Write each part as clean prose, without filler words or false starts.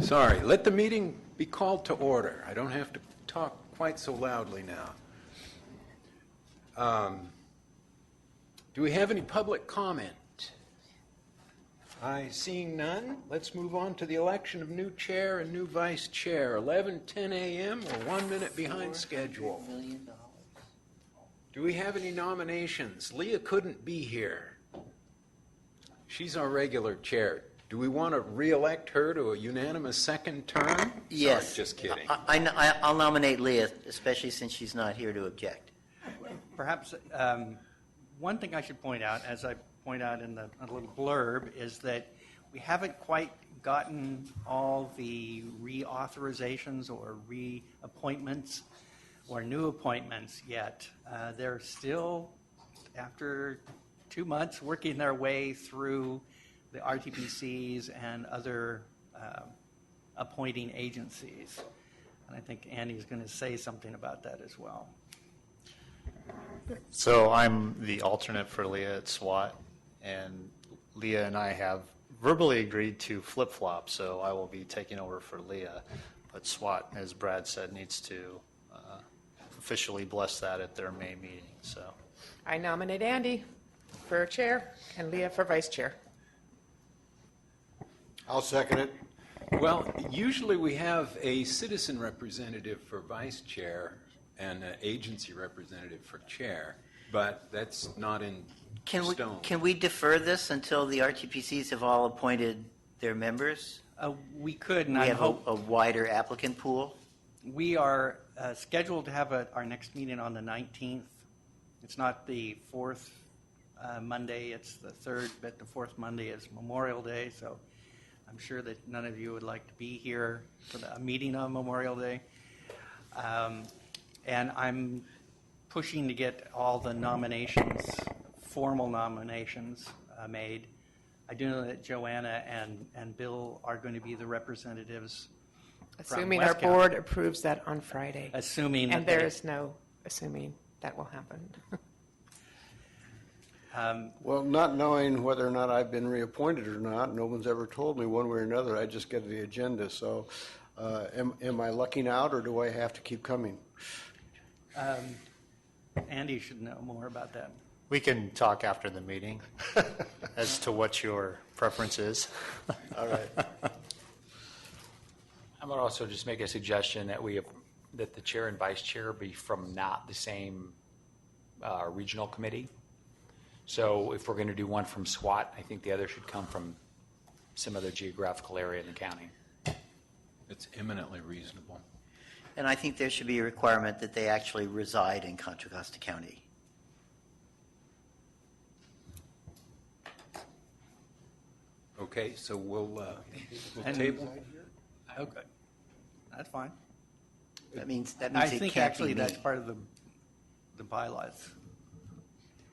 Sorry, let the meeting be called to order. I don't have to talk quite so loudly now. Do we have any public comment? Seeing none, let's move on to the election of new chair and new vice chair. 11:10 a.m. We're 1 minute behind schedule. $4 million. Do we have any nominations? Leah couldn't be here. She's our regular chair. Do we want to re-elect her to a unanimous second term? Yes. Sorry, just kidding. I'll nominate Leah, especially since she's not here to object. Perhaps one thing I should point out, as I point out in a little blurb, is that we haven't quite gotten all the reauthorizations or reappointments or new appointments yet. They're still, after 2 months, working their way through the RTPCs and other appointing agencies. And I think Andy's going to say something about that as well. So I'm the alternate for Leah at SWAT, and Leah and I have verbally agreed to flip-flop, so I will be taking over for Leah. But SWAT, as Brad said, needs to officially bless that at their May meeting. So I nominate Andy for chair and Leah for vice chair. I'll second it. Well, usually we have a citizen representative for vice chair and an agency representative for chair, but that's not in stone. Can we defer this until the RTPCs have all appointed their members? We could, and We I have hope a wider applicant pool? we are scheduled to have our next meeting on the 19th. It's not the fourth Monday, it's the third, but the fourth Monday is Memorial Day, so I'm sure that none of you would like to be here for a meeting on Memorial Day. And I'm pushing to get all the nominations, formal nominations, made. I do know that Joanna and Bill are going to be the representatives. Assuming West our County. board approves that on Friday. Assuming And that there is no assuming that will happen. Well, not knowing whether or not I've been reappointed or not, no one's ever told me one way or another. I just get the agenda. So am I lucking out, or do I have to keep coming? Andy should know more about that. we can talk after the meeting as to what your preference is. All right. I would also just make a suggestion that that the chair and vice chair be from not the same regional committee. So if we're going to do one from SWAT, I think the other should come from some other geographical area in the county. It's eminently reasonable. And I think there should be a requirement that they actually reside in Contra Costa County. Okay, so we'll And- table. Okay, that's fine. That means I it think can't actually be that's me. part of the bylaws.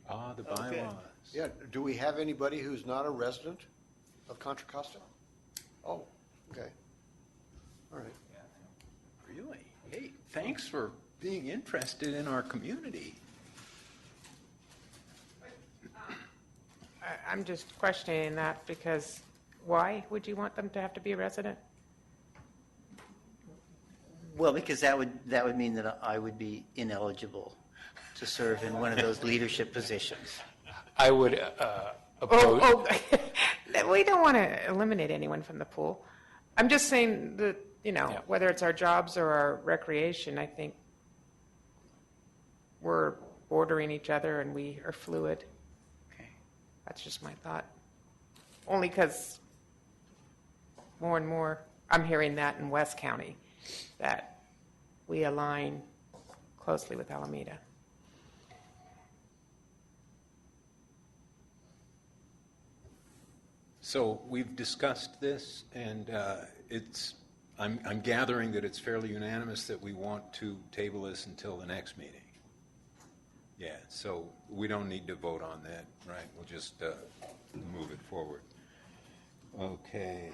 The bylaws. Yeah, do we have anybody who's not a resident of Contra Costa? Oh, okay. All right. Really? Hey, thanks for being interested in our community. I'm just questioning that because why would you want them to have to be a resident? Well, because that would mean that I would be ineligible to serve in one of those leadership positions. I would oppose. Oh, we don't want to eliminate anyone from the pool. I'm just saying that, Yeah. whether it's our jobs or our recreation, I think we're bordering each other and we are fluid. Okay. That's just my thought. Only because more and more, I'm hearing that in West County, that we align closely with Alameda. So we've discussed this, and I'm gathering that it's fairly unanimous that we want to table this until the next meeting. Yeah, so we don't need to vote on that, right? We'll just move it forward. Okay.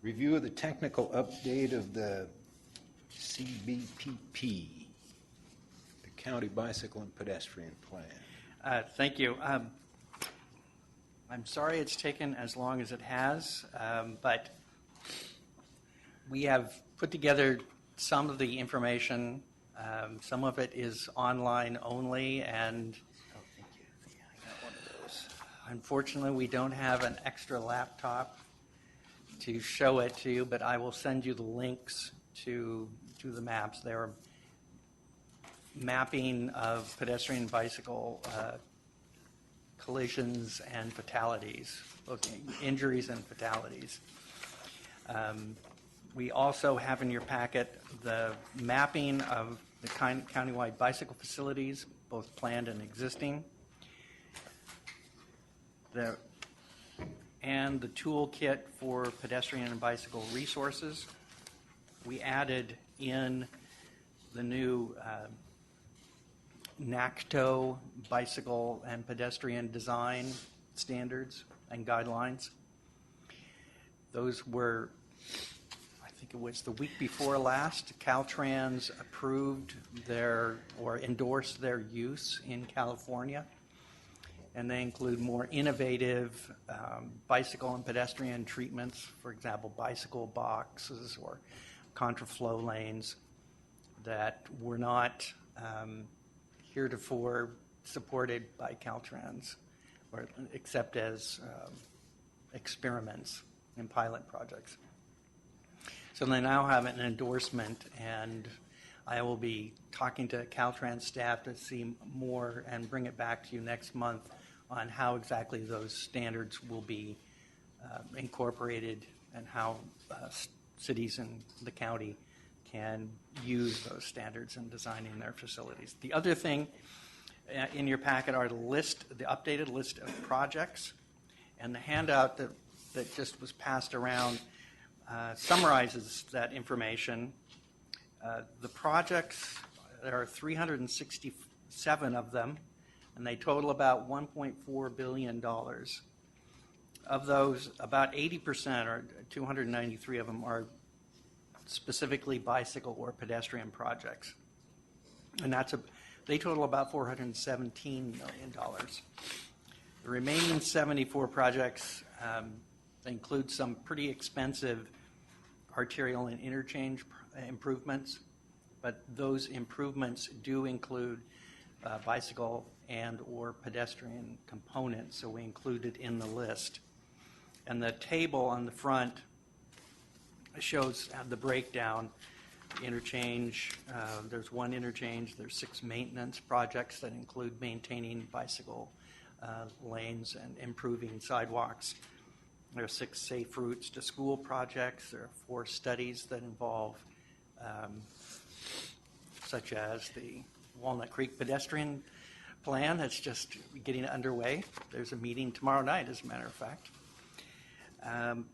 Review of the technical update of the CBPP, the County Bicycle and Pedestrian Plan. Thank you. I'm sorry it's taken as long as it has, but We have put together some of the information. Some of it is online only, and Oh, thank you. Yeah, I got one of those. unfortunately, we don't have an extra laptop to show it to you, but I will send you the links to the maps. They're mapping of pedestrian and bicycle collisions and fatalities, injuries and fatalities. We also have in your packet the mapping of the countywide bicycle facilities, both planned and existing. And the toolkit for pedestrian and bicycle resources. We added in the new NACTO bicycle and pedestrian design standards and guidelines. Those were, I think it was the week before last, Caltrans approved or endorsed their use in California. And they include more innovative bicycle and pedestrian treatments, for example, bicycle boxes or contraflow lanes that were not heretofore supported by Caltrans, or except as experiments in pilot projects. So they now have an endorsement, and I will be talking to Caltrans staff to see more and bring it back to you next month on how exactly those standards will be incorporated and how cities in the county can use those standards in designing their facilities. The other thing in your packet are the updated list of projects, and the handout that just was passed around summarizes that information. The projects, there are 367 of them, and they total about $1.4 billion. Of those, about 80%, or 293 of them, are specifically bicycle or pedestrian projects. And they total about $417 million. The remaining 74 projects include some pretty expensive arterial and interchange improvements, but those improvements do include bicycle and or pedestrian components, so we include it in the list. And the table on the front shows the breakdown. The interchange, there's one interchange, there's 6 maintenance projects that include maintaining bicycle lanes and improving sidewalks. There are 6 safe routes to school projects. There are 4 studies that involve such as the Walnut Creek pedestrian plan that's just getting underway. There's a meeting tomorrow night, as a matter of fact.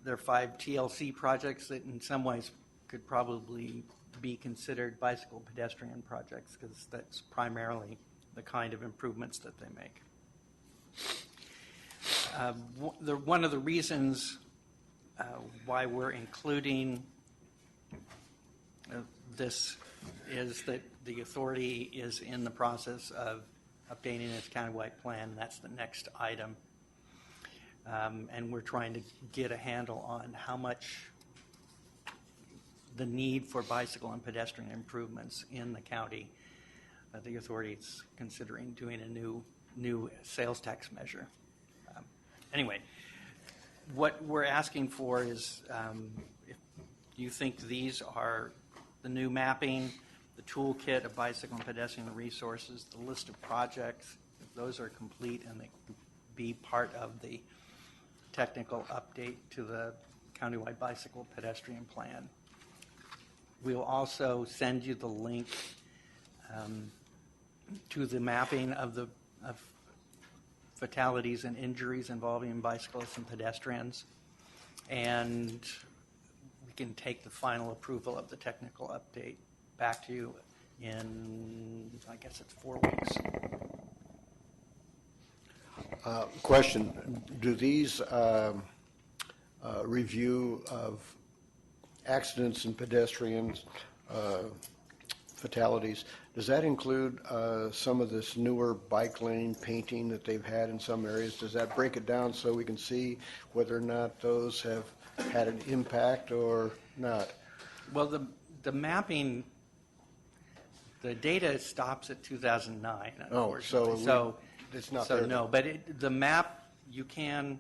There are 5 TLC projects that in some ways could probably be considered bicycle pedestrian projects, because that's primarily the kind of improvements that they make. One of the reasons why we're including this is that the authority is in the process of updating its countywide plan. That's the next item. And we're trying to get a handle on how much the need for bicycle and pedestrian improvements in the county. The authority is considering doing a new sales tax measure. Anyway, what we're asking for is if you think these are the new mapping, the toolkit of bicycle and pedestrian resources, the list of projects, if those are complete and they can be part of the technical update to the countywide bicycle pedestrian plan. We'll also send you the link to the mapping of fatalities and injuries involving bicyclists and pedestrians, and we can take the final approval of the technical update back to you in, I guess it's 4 weeks. Question, do these review of accidents and pedestrians, fatalities, does that include some of this newer bike lane painting that they've had in some areas? Does that break it down so we can see whether or not those have had an impact or not? Well, the mapping, the data stops at 2009, Oh, unfortunately. so it's not So there no, then. but the map, you can,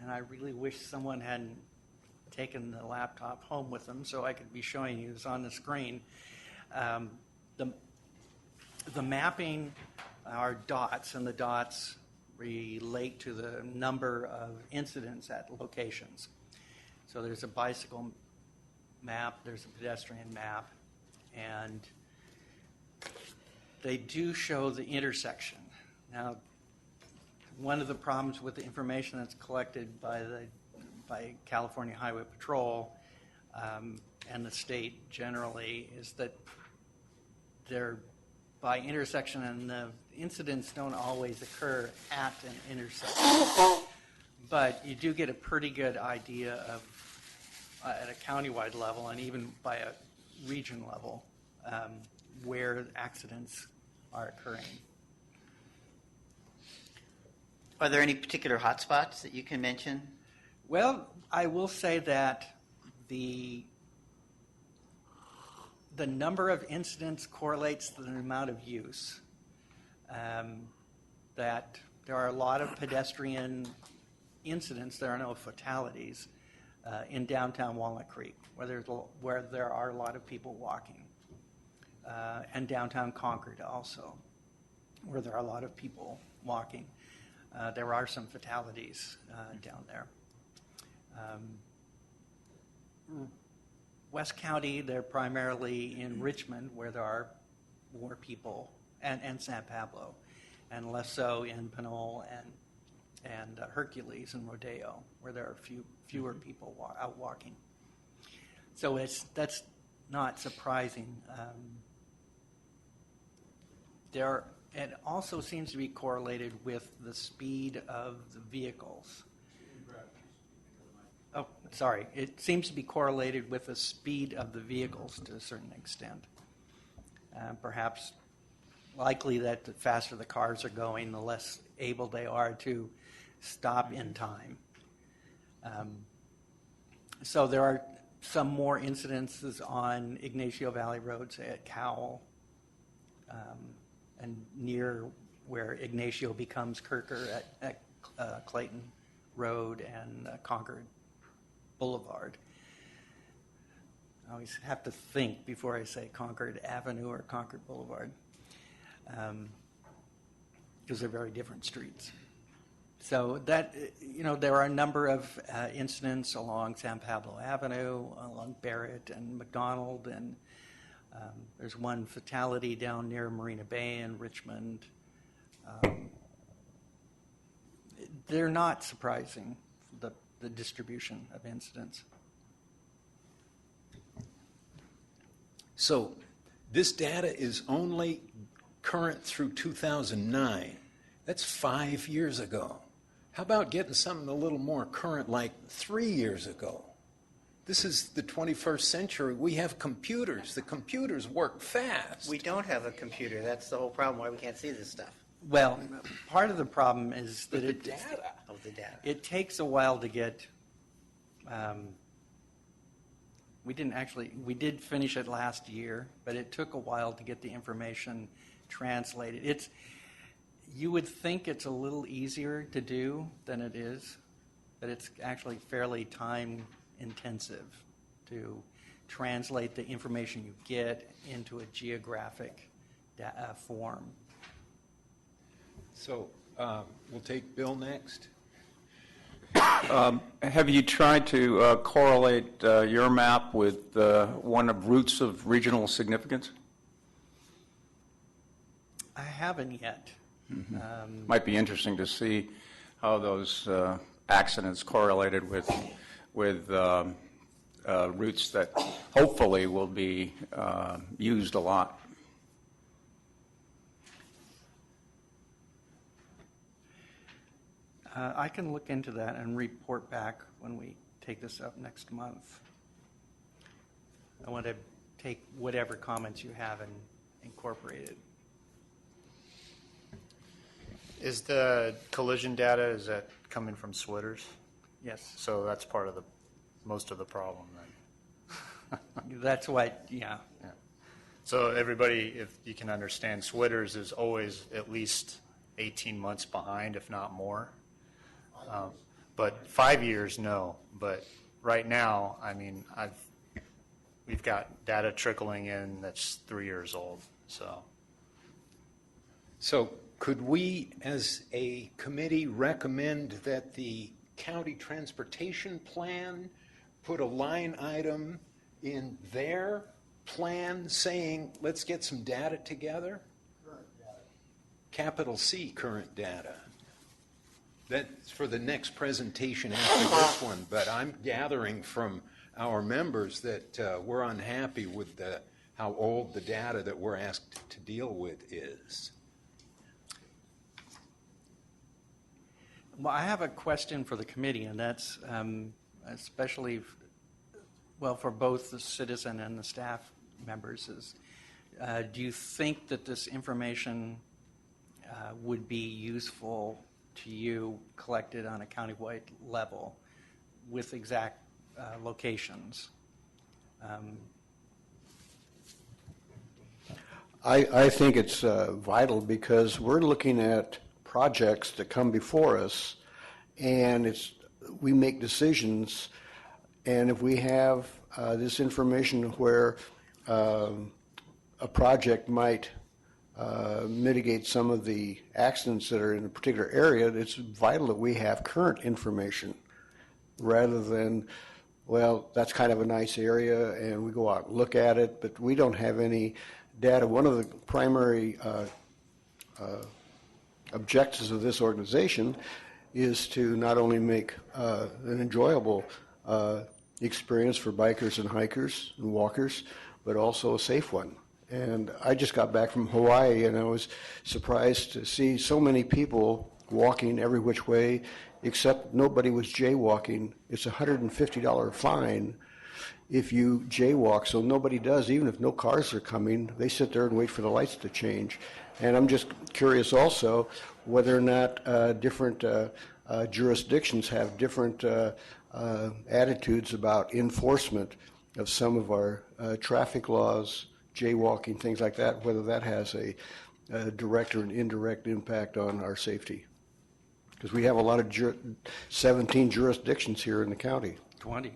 and I really wish someone hadn't taken the laptop home with them so I could be showing you this on the screen. The mapping are dots, and the dots relate to the number of incidents at locations. So there's a bicycle map, there's a pedestrian map, and they do show the intersection. Now, one of the problems with the information that's collected by California Highway Patrol and the state generally is that they're by intersection, and the incidents don't always occur at an intersection. But you do get a pretty good idea of, at a countywide level and even by a region level, where accidents are occurring. Are there any particular hotspots that you can mention? Well, I will say that the number of incidents correlates to the amount of use. That there are a lot of pedestrian incidents, there are no fatalities, in downtown Walnut Creek, where there are a lot of people walking. And downtown Concord also, where there are a lot of people walking. There are some fatalities down there. West County, they're primarily in Richmond, where there are more people, and San Pablo, and less so in Pinole and Hercules and Rodeo, where there are fewer people out walking. So that's not surprising. It also seems to be correlated with the speed of the vehicles. Oh, sorry. It seems to be correlated with the speed of the vehicles to a certain extent. Perhaps likely that the faster the cars are going, the less able they are to stop in time. So there are some more incidences on Ignacio Valley Road, say at Cowell, and near where Ignacio becomes Kirker at Clayton Road and Concord Boulevard. I always have to think before I say Concord Avenue or Concord Boulevard, because they're very different streets. So that, there are a number of incidents along San Pablo Avenue, along Barrett and McDonald, and there's one fatality down near Marina Bay in Richmond. They're not surprising, the distribution of incidents. So this data is only current through 2009. That's 5 years ago. How about getting something a little more current, like 3 years ago? This is the 21st century. We have computers. The computers work fast. We don't have a computer. That's the whole problem, why we can't see this stuff. Well, part of the problem is that the data. Of the data. it takes a while to get. We did finish it last year, but it took a while to get the information translated. You would think it's a little easier to do than it is, but it's actually fairly time intensive to translate the information you get into a geographic form. So we'll take Bill next. Have you tried to correlate your map with one of routes of regional significance? I haven't yet. Might be interesting to see how those accidents correlated with routes that hopefully will be used a lot. I can look into that and report back when we take this up next month. I want to take whatever comments you have and incorporate it. Is the collision data, is that coming from Switters? Yes. So that's part of most of the problem then. That's what, yeah. So everybody, if you can understand, Switters is always at least 18 months behind, if not more. But 5 years, no. But right now, I mean, we've got data trickling in that's 3 years old, so. So could we, as a committee, recommend that the county transportation plan put a line item in their plan saying, let's get some data together? Capital C, current data. That's for the next presentation after this one, but I'm gathering from our members that we're unhappy with how old the data that we're asked to deal with is. Well, I have a question for the committee, and that's especially, well, for both the citizen and the staff members, is do you think that this information would be useful to you collected on a countywide level with exact locations? I think it's vital because we're looking at projects that come before us, and we make decisions, and if we have this information where a project might mitigate some of the accidents that are in a particular area, it's vital that we have current information rather than, well, that's kind of a nice area and we go out and look at it, but we don't have any data. One of the primary objectives of this organization is to not only make an enjoyable experience for bikers and hikers and walkers, but also a safe one. And I just got back from Hawaii, and I was surprised to see so many people walking every which way, except nobody was jaywalking. It's a $150 fine if you jaywalk, so nobody does. Even if no cars are coming, they sit there and wait for the lights to change. And I'm just curious also whether or not different jurisdictions have different attitudes about enforcement of some of our traffic laws, jaywalking, things like that, whether that has a direct or an indirect impact on our safety. Because we have a lot of 17 jurisdictions here in the county. 20.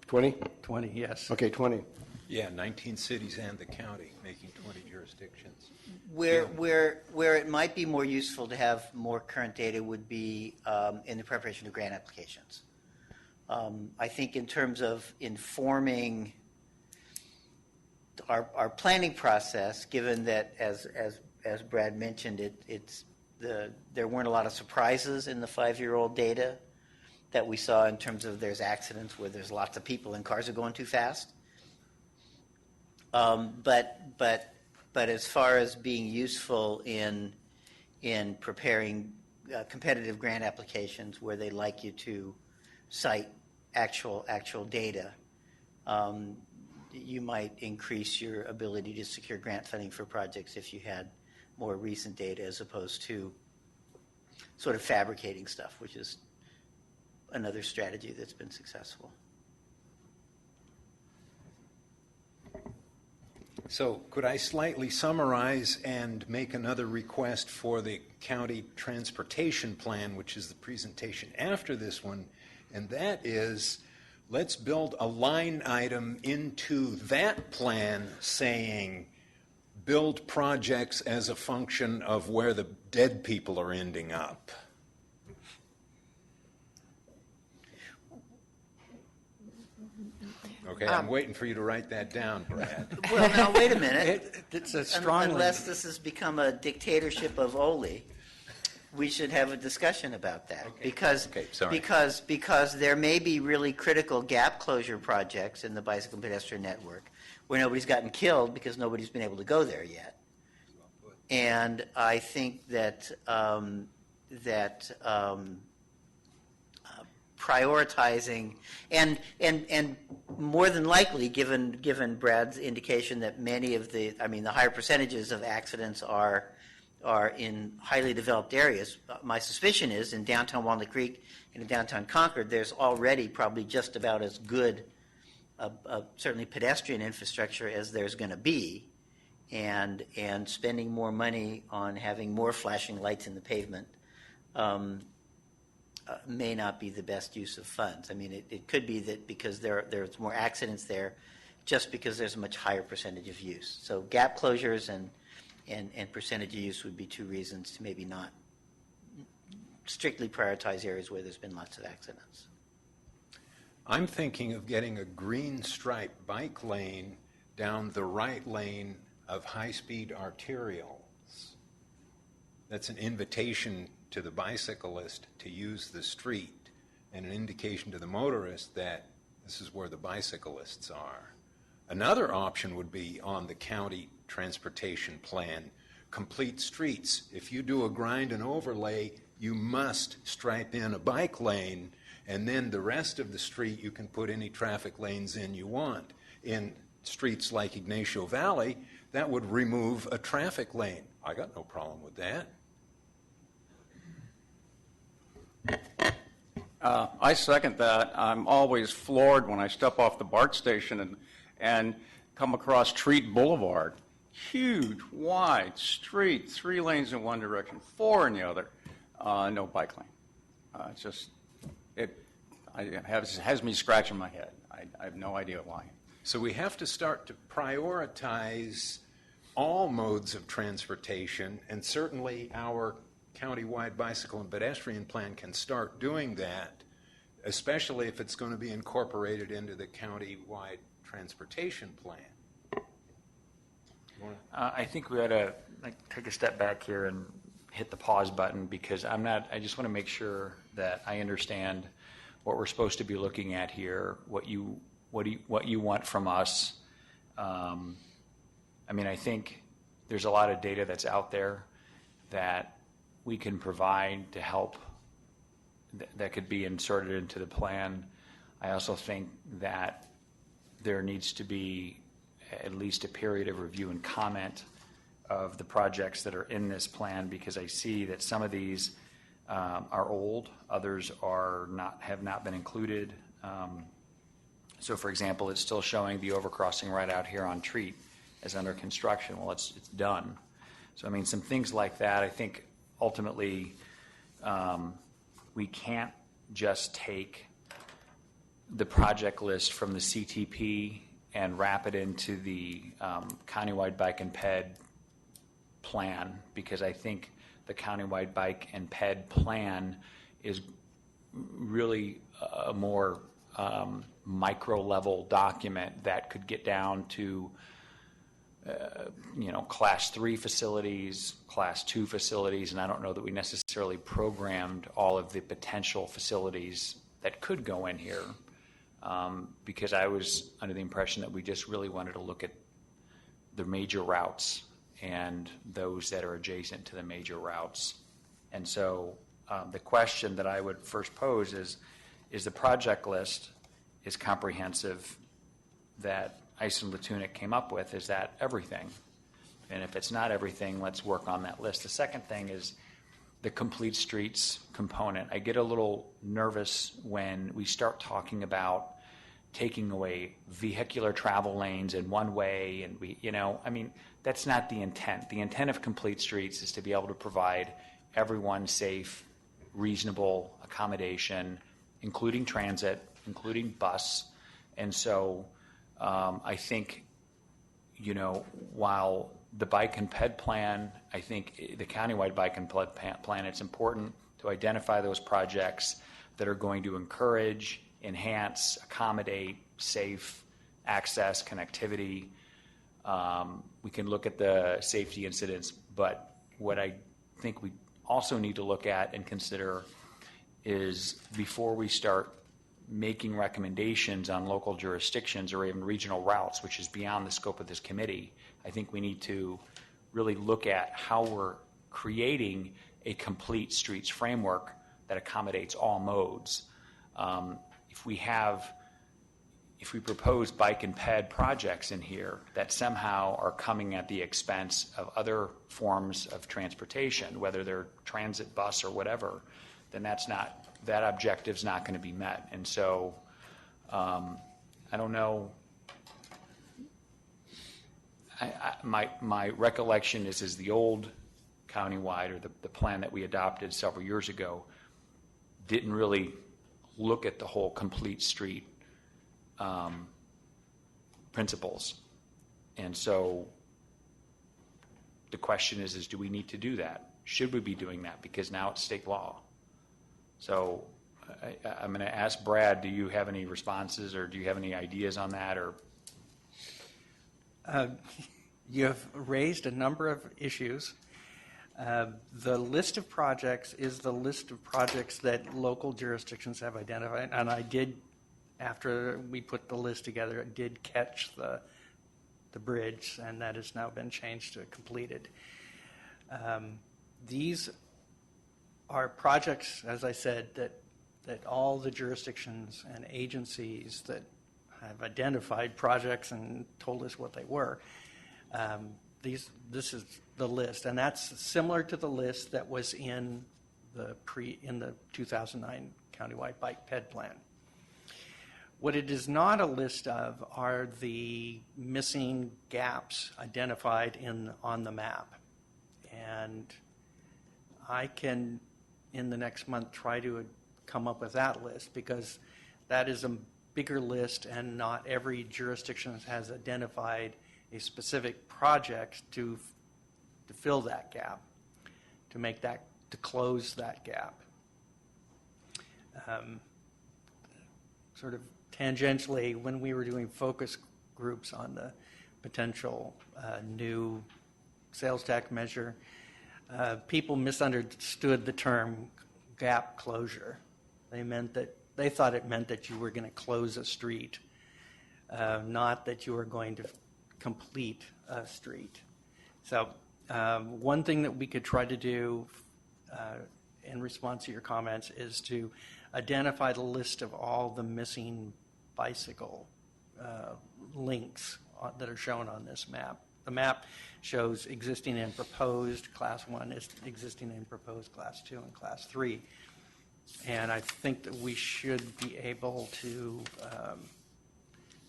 20? 20, yes. Okay, 20. Yeah, 19 cities and the county, making 20 jurisdictions. Where it might be more useful to have more current data would be in the preparation of grant applications. I think in terms of informing our planning process, given that, as Brad mentioned, there weren't a lot of surprises in the 5-year-old data that we saw in terms of there's accidents where there's lots of people and cars are going too fast. But as far as being useful in preparing competitive grant applications where they like you to cite actual data, you might increase your ability to secure grant funding for projects if you had more recent data as opposed to sort of fabricating stuff, which is another strategy that's been successful. So could I slightly summarize and make another request for the county transportation plan, which is the presentation after this one, and that is, let's build a line item into that plan saying build projects as a function of where the dead people are ending up. Okay, I'm waiting for you to write that down, Brad. Well, now, wait a minute. It's a strong Unless this has become a dictatorship of Oli, we should have a discussion about that. Okay, sorry. Because there may be really critical gap closure projects in the bicycle and pedestrian network where nobody's gotten killed because nobody's been able to go there yet. And I think that prioritizing and more than likely, given Brad's indication that many of the higher percentages of accidents are in highly developed areas, my suspicion is in downtown Walnut Creek and in downtown Concord, there's already probably just about as good certainly pedestrian infrastructure as there's going to be, and spending more money on having more flashing lights in the pavement may not be the best use of funds. I mean, it could be that because there's more accidents there, just because there's a much higher percentage of use. So gap closures and percentage of use would be two reasons to maybe not strictly prioritize areas where there's been lots of accidents. I'm thinking of getting a green striped bike lane down the right lane of high-speed arterials. That's an invitation to the bicyclist to use the street and an indication to the motorist that this is where the bicyclists are. Another option would be on the county transportation plan, complete streets. If you do a grind and overlay, you must stripe in a bike lane, and then the rest of the street you can put any traffic lanes in you want. In streets like Ignacio Valley, that would remove a traffic lane. I got no problem with that. I second that. I'm always floored when I step off the BART station and come across Treat Boulevard. Huge, wide street, 3 lanes in one direction, 4 in the other. No bike lane. It has me scratching my head. I have no idea why. So we have to start to prioritize all modes of transportation, and certainly our countywide bicycle and pedestrian plan can start doing that, especially if it's going to be incorporated into the countywide transportation plan. I think we ought to take a step back here and hit the pause button, because I just want to make sure that I understand what we're supposed to be looking at here, what you want from us. I mean, I think there's a lot of data that's out there that we can provide to help that could be inserted into the plan. I also think that there needs to be at least a period of review and comment of the projects that are in this plan, because I see that some of these are old, others have not been included. So, for example, it's still showing the overcrossing right out here on Treat as under construction. Well, it's done. So, I mean, some things like that. I think ultimately we can't just take the project list from the CTP and wrap it into the countywide bike and ped plan, because I think the countywide bike and ped plan is really a more micro level document that could get down to class 3 facilities, class 2 facilities, and I don't know that we necessarily programmed all of the potential facilities that could go in here, because I was under the impression that we just really wanted to look at the major routes and those that are adjacent to the major routes. And so the question that I would first pose is the project list is comprehensive that Ice and Latunic came up with, is that everything? And if it's not everything, let's work on that list. The second thing is the complete streets component. I get a little nervous when we start talking about taking away vehicular travel lanes in one way, and that's not the intent. The intent of complete streets is to be able to provide everyone safe, reasonable accommodation, including transit, including bus. And so I think, while the bike and ped plan, I think the countywide bike and ped plan, it's important to identify those projects that are going to encourage, enhance, accommodate safe access, connectivity. We can look at the safety incidents, but what I think we also need to look at and consider is, before we start making recommendations on local jurisdictions or even regional routes, which is beyond the scope of this committee, I think we need to really look at how we're creating a complete streets framework that accommodates all modes. If we propose bike and ped projects in here that somehow are coming at the expense of other forms of transportation, whether they're transit, bus, or whatever, then that objective's not going to be met. And so I don't know. My recollection is the old countywide, or the plan that we adopted several years ago, didn't really look at the whole complete street principles. And so the question is do we need to do that? Should we be doing that? Because now it's state law. So I'm going to ask Brad, do you have any responses, or do you have any ideas on that? Or You have raised a number of issues. The list of projects is the list of projects that local jurisdictions have identified, and I did, after we put the list together, I did catch the bridge, and that has now been changed to completed. These are projects, as I said, that all the jurisdictions and agencies that have identified projects and told us what they were. This is the list, and that's similar to the list that was in the 2009 Countywide Bike Ped Plan. What it is not a list of are the missing gaps identified on the map, and I can, in the next month, try to come up with that list, because that is a bigger list, and not every jurisdiction has identified a specific project to fill that gap, to close that gap. Sort of tangentially, when we were doing focus groups on the potential new sales tax measure, people misunderstood the term gap closure. They thought it meant that you were going to close a street, not that you were going to complete a street. So one thing that we could try to do in response to your comments is to identify the list of all the missing bicycle links that are shown on this map. The map shows existing and proposed, Class 1 is existing and proposed, Class 2 and Class 3. And I think that we should be able to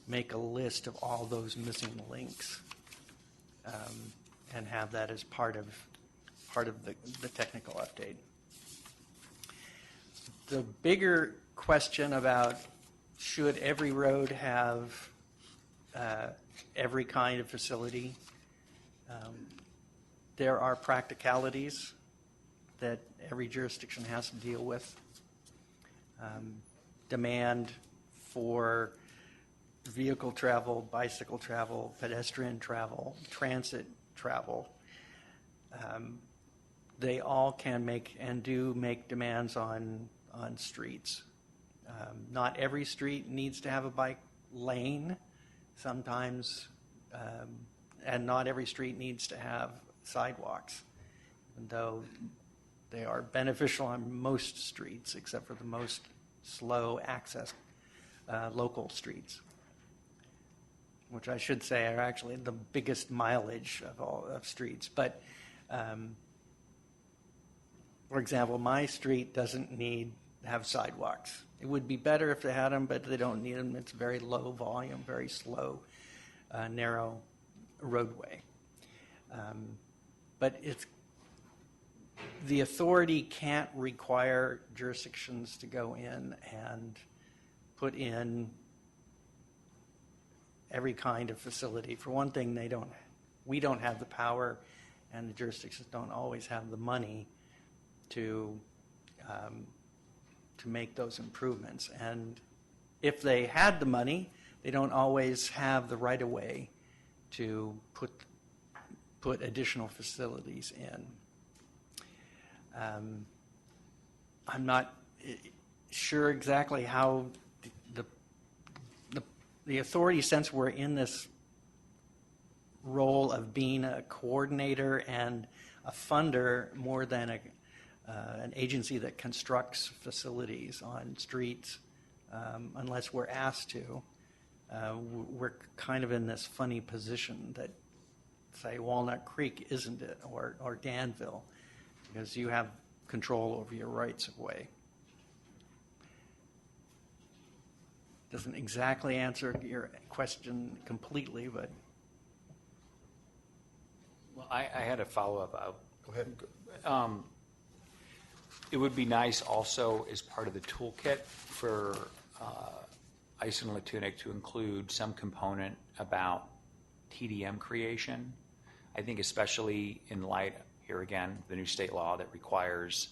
make a list of all those missing links and have that as part of the technical update. The bigger question about should every road have every kind of facility, there are practicalities that every jurisdiction has to deal with. Demand for vehicle travel, bicycle travel, pedestrian travel, transit travel. They all can make and do make demands on streets. Not every street needs to have a bike lane sometimes, and not every street needs to have sidewalks, even though they are beneficial on most streets except for the most slow access local streets, which I should say are actually the biggest mileage of all of streets. But for example, my street doesn't need to have sidewalks. It would be better if they had them, but they don't need them. It's very low volume, very slow, narrow roadway. But the authority can't require jurisdictions to go in and put in every kind of facility. For one thing, we don't have the power, and the jurisdictions don't always have the money to make those improvements. And if they had the money, they don't always have the right of way to put additional facilities in. I'm not sure exactly how the authority, since we're in this role of being a coordinator and a funder more than an agency that constructs facilities on streets, unless we're asked to, we're kind of in this funny position that, say, Walnut Creek isn't it, or Danville, because you have control over your rights of way. doesn't exactly answer your question completely, but Well, I had a follow-up. Go ahead. It would be nice also as part of the toolkit for Ice and Latunic to include some component about TDM creation. I think especially in light, here again, the new state law that requires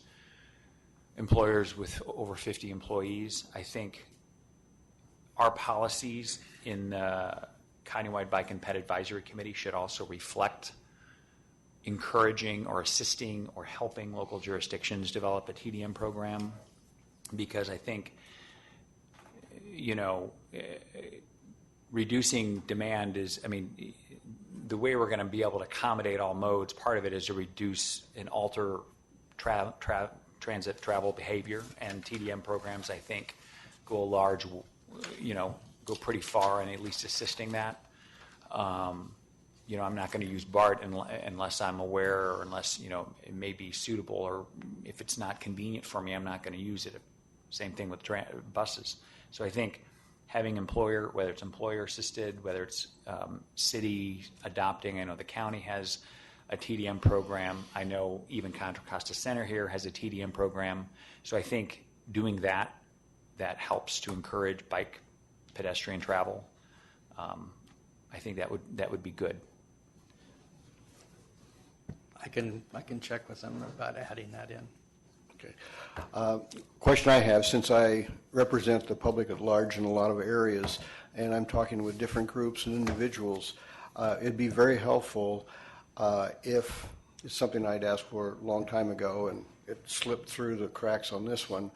employers with over 50 employees. I think our policies in the Countywide Bike and Pet Advisory Committee should also reflect encouraging or assisting or helping local jurisdictions develop a TDM program, because I think, reducing demand is, the way we're going to be able to accommodate all modes, part of it is to reduce and alter transit travel behavior, and TDM programs, I think, go go pretty far in at least assisting that. I'm not going to use BART unless I'm aware, or unless, it may be suitable, or if it's not convenient for me, I'm not going to use it. Same thing with buses. So I think having whether it's employer assisted, whether it's city adopting, I know the county has a TDM program. I know even Contra Costa Center here has a TDM program. So I think doing that helps to encourage bike pedestrian travel. I think that would be good. I can check with them about adding that in. Okay. Question I have, since I represent the public at large in a lot of areas, and I'm talking with different groups and individuals, it'd be very helpful if it's something I'd asked for a long time ago, and it slipped through the cracks on this one,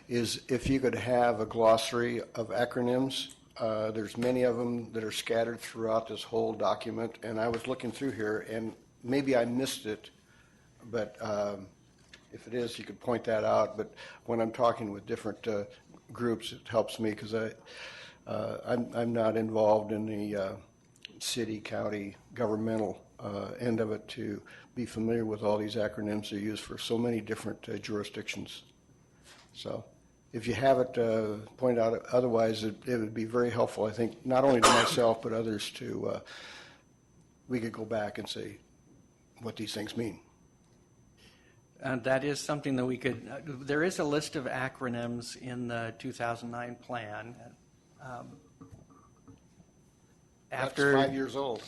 is if you could have a glossary of acronyms. There's many of them that are scattered throughout this whole document, and I was looking through here, and maybe I missed it, but if it is, you could point that out. But when I'm talking with different groups, it helps me, because I'm not involved in the city, county, governmental end of it to be familiar with all these acronyms that are used for so many different jurisdictions. So if you have it, point out. Otherwise, it would be very helpful, I think, not only to myself but others to, we could go back and say what these things mean. That is something that we could, there is a list of acronyms in the 2009 plan. That's 5 years old.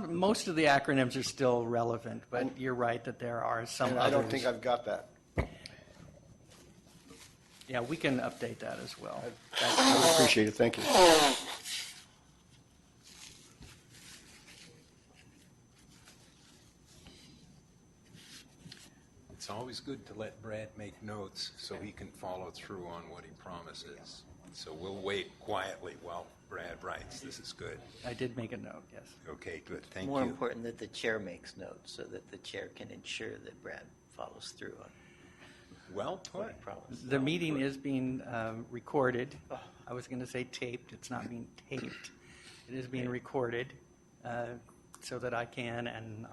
Most of the acronyms are still relevant, but you're right that there are some And others. I don't think I've got that. Yeah, we can update that as well. I would appreciate it. Thank you. It's always good to let Brad make notes so he can follow through on what he promises. So we'll wait quietly while Brad writes. This is good. I did make a note, yes. Okay, good. Thank More you. important that the chair makes notes so that the chair can ensure that Brad follows through on Well what put. he promised. The meeting is being recorded. I was going to say taped. It's not being taped. It is being recorded so that I can, and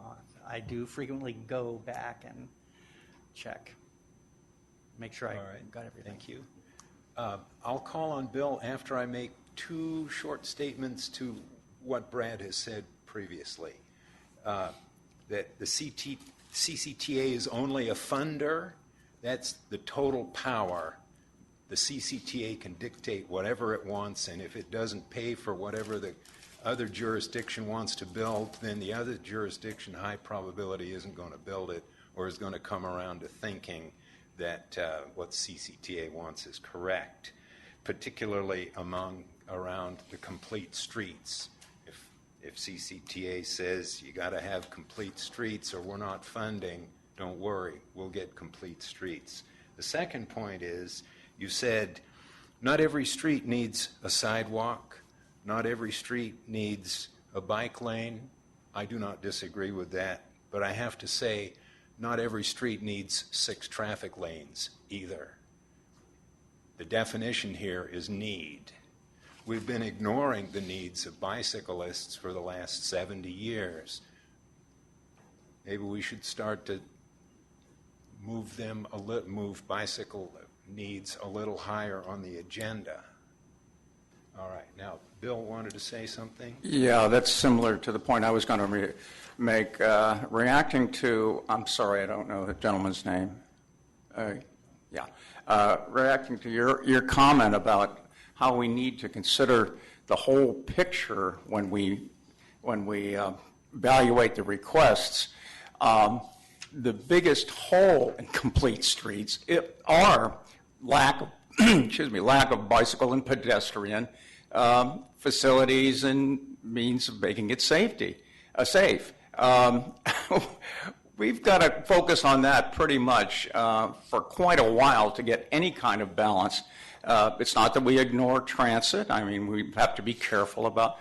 I do frequently go back and check. Make sure I All right. got everything. Thank you. I'll call on Bill after I make two short statements to what Brad has said previously. That the CCTA is only a funder. That's the total power. The CCTA can dictate whatever it wants, and if it doesn't pay for whatever the other jurisdiction wants to build, then the other jurisdiction, high probability, isn't going to build it, or is going to come around to thinking that what CCTA wants is correct, particularly around the complete streets. If CCTA says you got to have complete streets or we're not funding, don't worry, we'll get complete streets. The second point is, you said not every street needs a sidewalk, not every street needs a bike lane. I do not disagree with that, but I have to say, not every street needs 6 traffic lanes either. The definition here is need. We've been ignoring the needs of bicyclists for the last 70 years. Maybe we should start to move bicycle needs a little higher on the agenda. All right. Now, Bill wanted to say something. Yeah, that's similar to the point I was going to make. Reacting to, I'm sorry, I don't know the gentleman's name. Reacting to your comment about how we need to consider the whole picture when we evaluate the requests. The biggest hole in complete streets are lack of bicycle and pedestrian facilities and means of making it safe. We've got to focus on that pretty much for quite a while to get any kind of balance. It's not that we ignore transit. I mean, we have to be careful about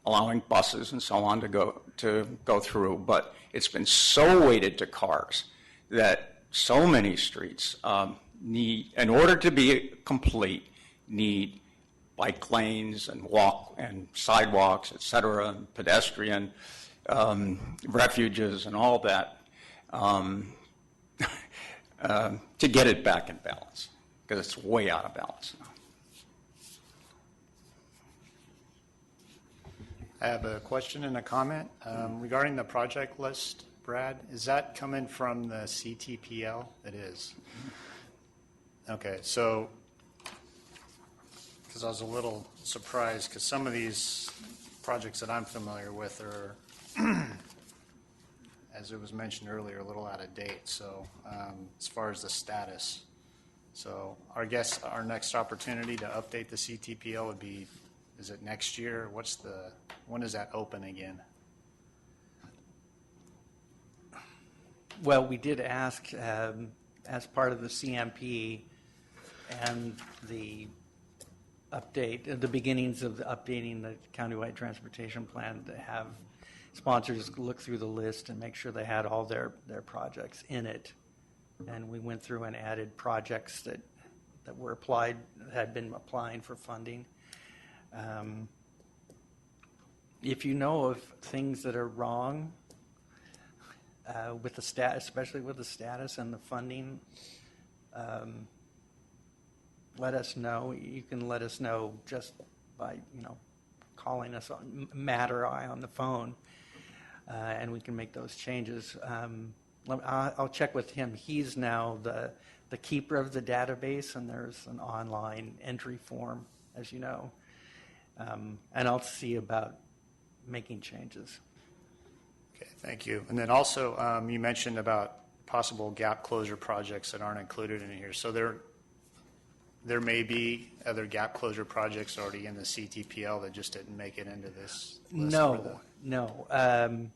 allowing buses and so on to go through, but it's been so weighted to cars that so many streets need, in order to be complete, need bike lanes and walk and sidewalks, et cetera, and pedestrian refuges and all that to get it back in balance, because it's way out of balance now. I have a question and a comment regarding the project list, Brad. Is that coming from the CTPL? It is. Okay, so, because I was a little surprised, because some of these projects that I'm familiar with are, as it was mentioned earlier, a little out of date, so as far as the status. So I guess our next opportunity to update the CTPL would be, is it next year? When does that open again? Well, we did ask, as part of the CMP and the update, the beginnings of updating the countywide transportation plan, to have sponsors look through the list and make sure they had all their projects in it. And we went through and added projects that were applied, had been applying for funding. If you know of things that are wrong with the especially with the status and the funding, let us know. You can let us know just by calling us on Matt or I on the phone, and we can make those changes. I'll check with him. He's now the keeper of the database, and there's an online entry form, as you know. And I'll see about making changes. Okay, thank you. And then also, you mentioned about possible gap closure projects that aren't included in here. So there may be other gap closure projects already in the CTPL that just didn't make it into this list? No.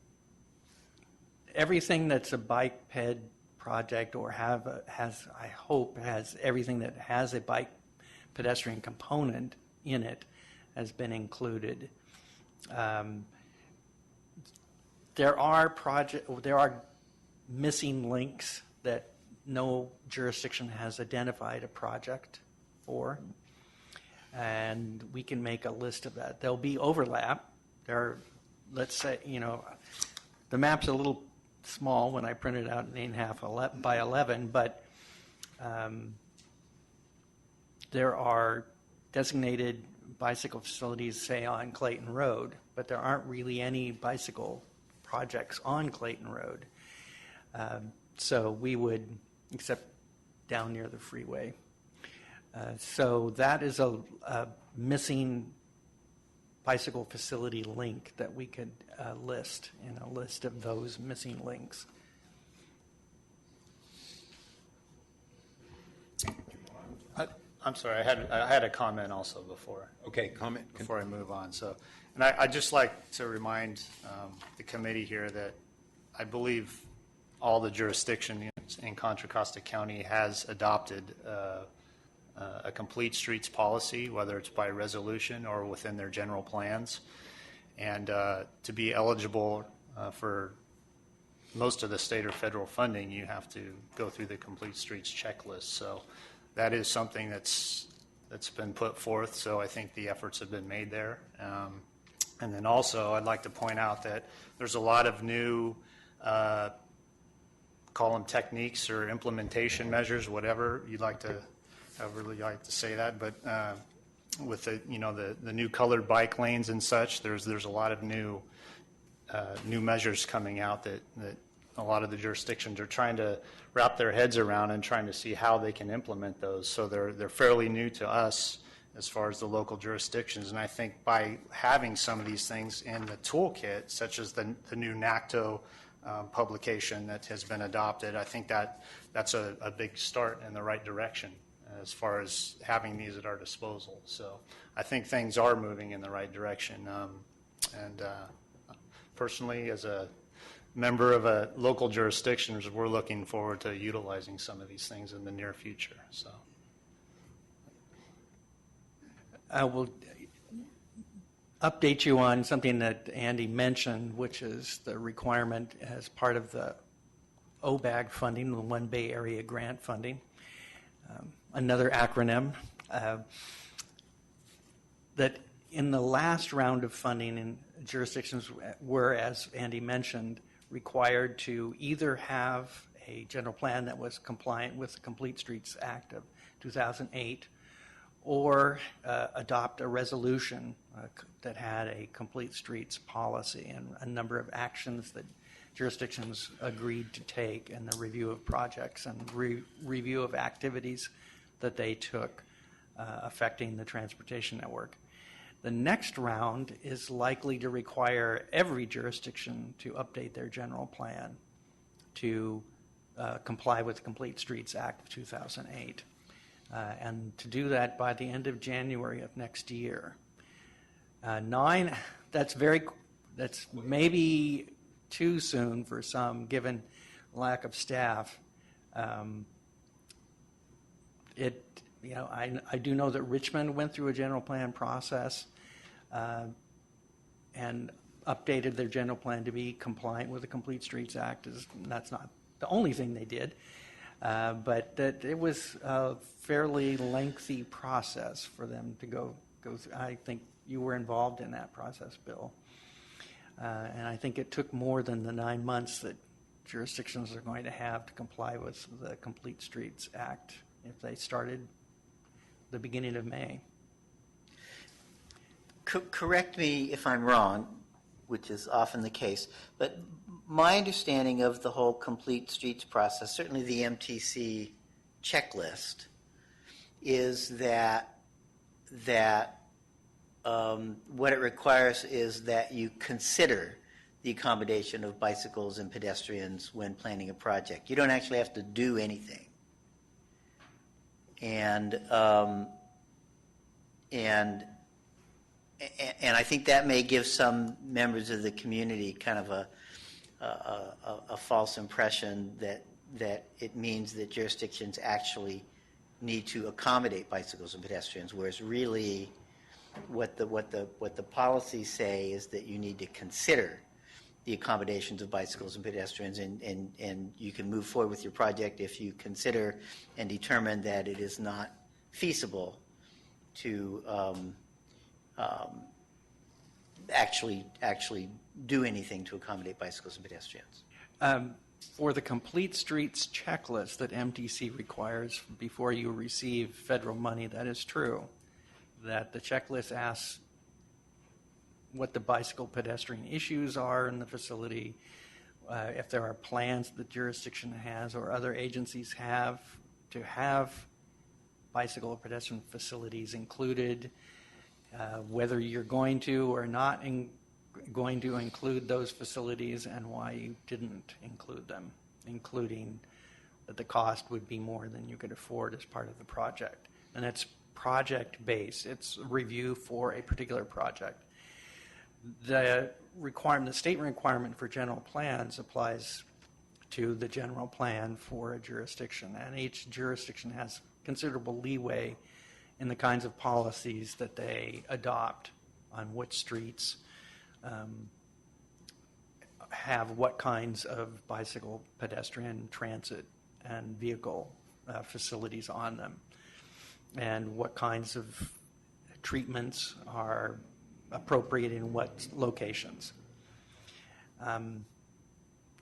Everything that's a bike ped project or has everything that has a bike pedestrian component in it has been included. There are missing links that no jurisdiction has identified a project for, and we can make a list of that. There'll be overlap. Let's say, the map's a little small when I print it out in 8.5 by 11, but there are designated bicycle facilities, say, on Clayton Road, but there aren't really any bicycle projects on Clayton Road. So we would, except down near the freeway. So that is a missing bicycle facility link that we could list in a list of those missing links. I'm sorry, I had a comment also before. Okay, comment. Before I move on. So, and I'd just like to remind the committee here that I believe all the jurisdictions in Contra Costa County has adopted a complete streets policy, whether it's by resolution or within their general plans. And to be eligible for most of the state or federal funding, you have to go through the complete streets checklist. So that is something that's been put forth. So I think the efforts have been made there. And then also, I'd like to point out that there's a lot of new, call them techniques or implementation measures, whatever you'd like to, however you'd like to say that, but with the new colored bike lanes and such, there's a lot of new measures coming out that a lot of the jurisdictions are trying to wrap their heads around and trying to see how they can implement those. So they're fairly new to us as far as the local jurisdictions. And I think by having some of these things in the toolkit, such as the new NACTO publication that has been adopted, I think that's a big start in the right direction as far as having these at our disposal. So I think things are moving in the right direction. Personally, as a member of a local jurisdiction, we're looking forward to utilizing some of these things in the near future. So I will update you on something that Andy mentioned, which is the requirement as part of the OBAG funding, the One Bay Area Grant funding, another acronym, that in the last round of funding, in jurisdictions were, as Andy mentioned, required to either have a general plan that was compliant with the Complete Streets Act of 2008 or adopt a resolution that had a complete streets policy and a number of actions that jurisdictions agreed to take in the review of projects and review of activities that they took affecting the transportation network. The next round is likely to require every jurisdiction to update their general plan to comply with the Complete Streets Act of 2008. And to do that by the end of January of next year. That's maybe too soon for some, given lack of staff. I do know that Richmond went through a general plan process and updated their general plan to be compliant with the Complete Streets Act. That's not the only thing they did. But that it was a fairly lengthy process for them to go through. I think you were involved in that process, Bill. And I think it took more than the 9 months that jurisdictions are going to have to comply with the Complete Streets Act if they started the beginning of May. Correct me if I'm wrong, which is often the case, but my understanding of the whole Complete Streets process, certainly the MTC checklist, is that what it requires is that you consider the accommodation of bicycles and pedestrians when planning a project. You don't actually have to do anything. And I think that may give some members of the community kind of a false impression that it means that jurisdictions actually need to accommodate bicycles and pedestrians, whereas really what the policies say is that you need to consider the accommodations of bicycles and pedestrians, and you can move forward with your project if you consider and determine that it is not feasible to actually do anything to accommodate bicycles and pedestrians. For the Complete Streets checklist that MTC requires before you receive federal money, that is true. That the checklist asks what the bicycle pedestrian issues are in the facility, if there are plans the jurisdiction has or other agencies have to have bicycle or pedestrian facilities included, whether you're going to or not going to include those facilities and why you didn't include them, including that the cost would be more than you could afford as part of the project. And it's project-based. It's a review for a particular project. The state requirement for general plans applies to the general plan for a jurisdiction, and each jurisdiction has considerable leeway in the kinds of policies that they adopt on which streets have what kinds of bicycle, pedestrian, transit, and vehicle facilities on them, and what kinds of treatments are appropriate in what locations.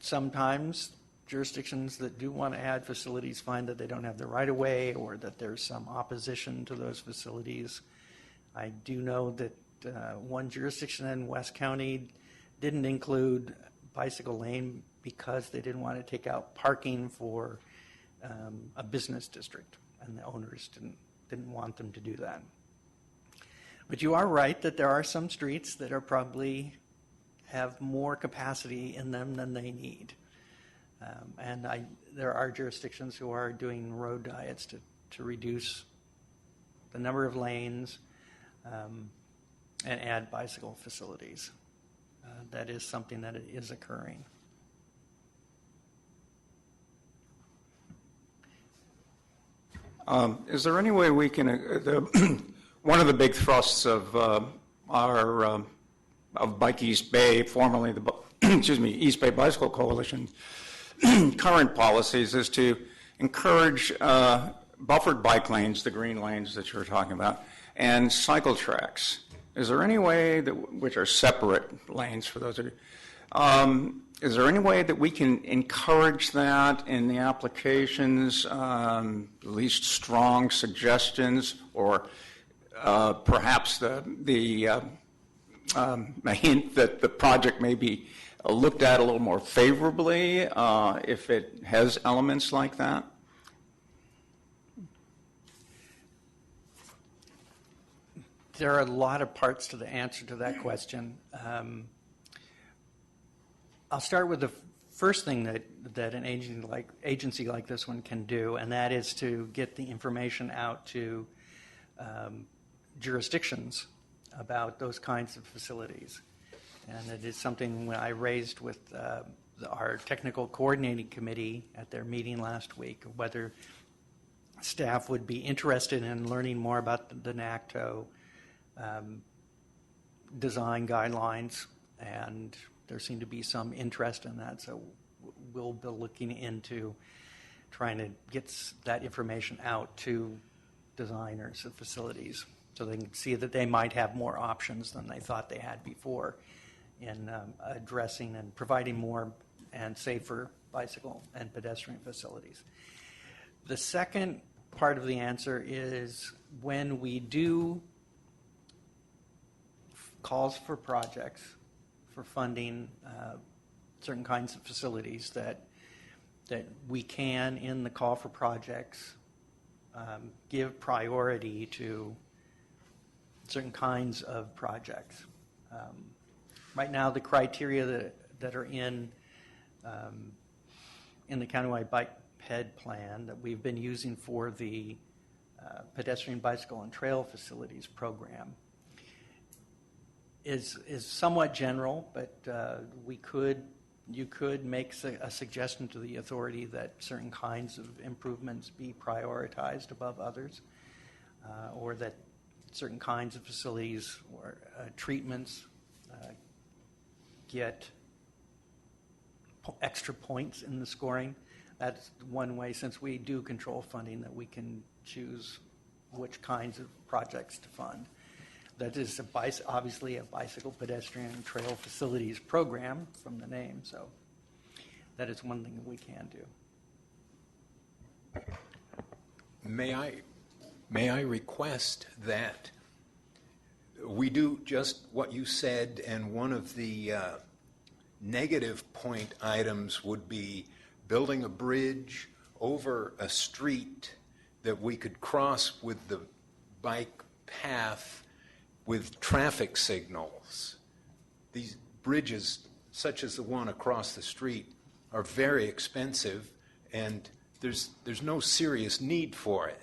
Sometimes jurisdictions that do want to add facilities find that they don't have the right of way or that there's some opposition to those facilities. I do know that one jurisdiction in West County didn't include bicycle lane because they didn't want to take out parking for a business district, and the owners didn't want them to do that. But you are right that there are some streets that are probably have more capacity in them than they need. And there are jurisdictions who are doing road diets to reduce the number of lanes and add bicycle facilities. That is something that is occurring. Is there any way we can, one of the big thrusts of Bike East Bay, formerly the, East Bay Bicycle Coalition, current policies is to encourage buffered bike lanes, the green lanes that you were talking about, and cycle tracks. Is there any way which are separate lanes for those of you, is there any way that we can encourage that in the applications, at least strong suggestions, or perhaps a hint that the project may be looked at a little more favorably if it has elements like that? There are a lot of parts to the answer to that question. I'll start with the first thing that an agency like this one can do, and that is to get the information out to jurisdictions about those kinds of facilities. And it is something I raised with our technical coordinating committee at their meeting last week, whether staff would be interested in learning more about the NACTO design guidelines, and there seemed to be some interest in that, so we'll be looking into trying to get that information out to designers of facilities so they can see that they might have more options than they thought they had before in addressing and providing more and safer bicycle and pedestrian facilities. The second part of the answer is when we do calls for projects, for funding certain kinds of facilities, that we can, in the call for projects, give priority to certain kinds of projects. Right now, the criteria that are in the Countywide Bike Ped plan that we've been using for the pedestrian, bicycle, and trail facilities program is somewhat general, but you could make a suggestion to the authority that certain kinds of improvements be prioritized above others, or that certain kinds of facilities or treatments get extra points in the scoring. That's one way, since we do control funding, that we can choose which kinds of projects to fund. That is obviously a bicycle, pedestrian, trail facilities program from the name, so that is one thing that we can do. May I request that we do just what you said, and one of the negative point items would be building a bridge over a street that we could cross with the bike path with traffic signals. These bridges, such as the one across the street, are very expensive, and there's no serious need for it.